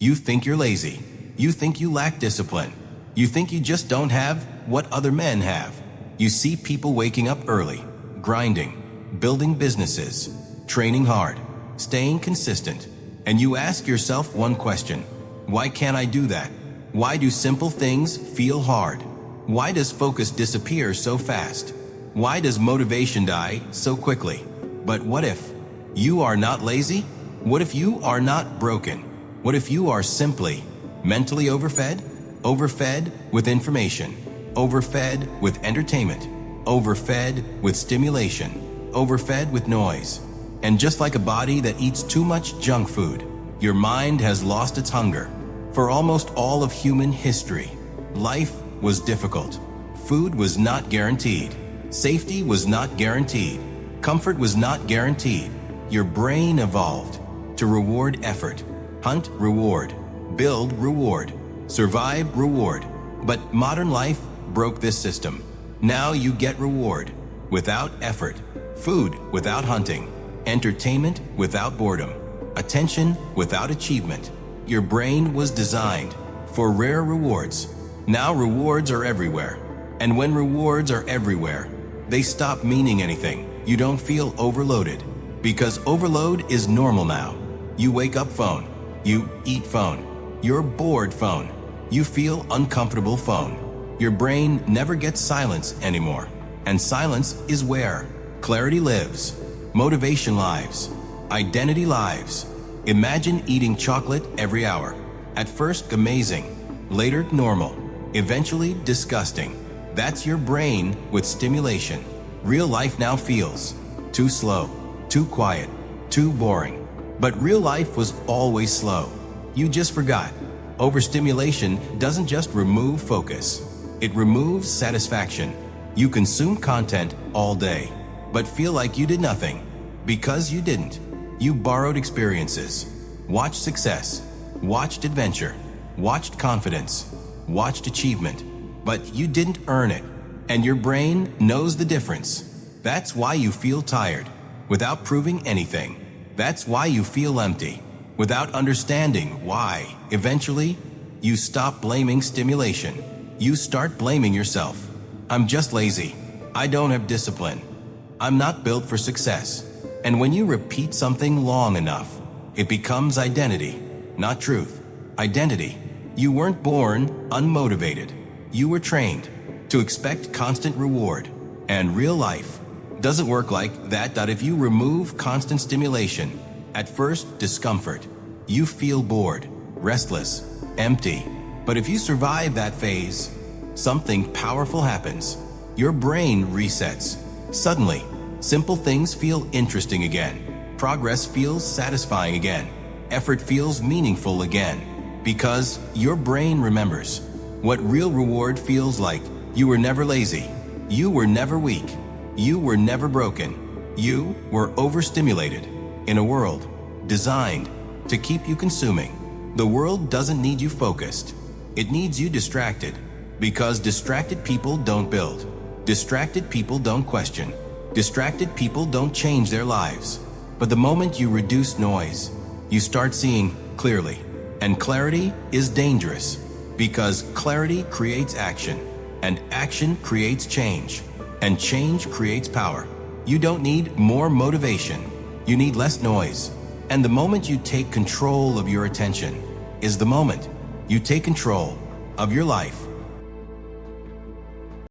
You think you're lazy. You think you lack discipline. You think you just don't have what other men have. You see people waking up early, grinding, building businesses, training hard, staying consistent, and you ask yourself one question: why can't I do that? Why do simple things feel hard? Why does focus disappear so fast? Why does motivation die so quickly? But what if you are not lazy? What if you are not broken? What if you are simply mentally overfed? Overfed with information, overfed with entertainment, overfed with stimulation, overfed with noise. And just like a body that eats too much junk food, your mind has lost its hunger. For almost all of human history, life was difficult. Food was not guaranteed. Safety was not guaranteed. Comfort was not guaranteed. Your brain evolved to reward effort. Hunt, reward. Build, reward. Survive, reward. But modern life broke this system. Now you get reward without effort. Food without hunting. Entertainment without boredom. Attention without achievement. Your brain was designed for rare rewards. Now rewards are everywhere. And when rewards are everywhere, they stop meaning anything. You don't feel overloaded, because overload is normal now. You wake up phone. You eat phone. You're bored phone. You feel uncomfortable phone. Your brain never gets silence anymore. And silence is where clarity lives, motivation lives, identity lives. Imagine eating chocolate every hour. At first amazing, later normal, eventually disgusting. That's your brain with stimulation. Real life now feels too slow, too quiet, too boring. But real life was always slow. You just forgot. Overstimulation doesn't just remove focus. It removes satisfaction. You consume content all day, but feel like you did nothing. Because you didn't. You borrowed experiences, watched success, watched adventure, watched confidence, watched achievement, but you didn't earn it. And your brain knows the difference. That's why you feel tired, without proving anything. That's why you feel empty, without understanding why. Eventually, you stop blaming stimulation. You start blaming yourself. I'm just lazy. I don't have discipline. I'm not built for success. And when you repeat something long enough, it becomes identity, not truth. Identity. You weren't born unmotivated. You were trained to expect constant reward. And real life doesn't work like that. If you remove constant stimulation, at first discomfort, you feel bored, restless, empty. But if you survive that phase, something powerful happens. Your brain resets. Suddenly, simple things feel interesting again. Progress feels satisfying again. Effort feels meaningful again. Because your brain remembers what real reward feels like. You were never lazy. You were never weak. You were never broken. You were overstimulated in a world designed to keep you consuming. The world doesn't need you focused. It needs you distracted. Because distracted people don't build. Distracted people don't question. Distracted people don't change their lives. But the moment you reduce noise, you start seeing clearly. And clarity is dangerous, because clarity creates action, and action creates change, and change creates power. You don't need more motivation. You need less noise. And the moment you take control of your attention is the moment you take control of your life.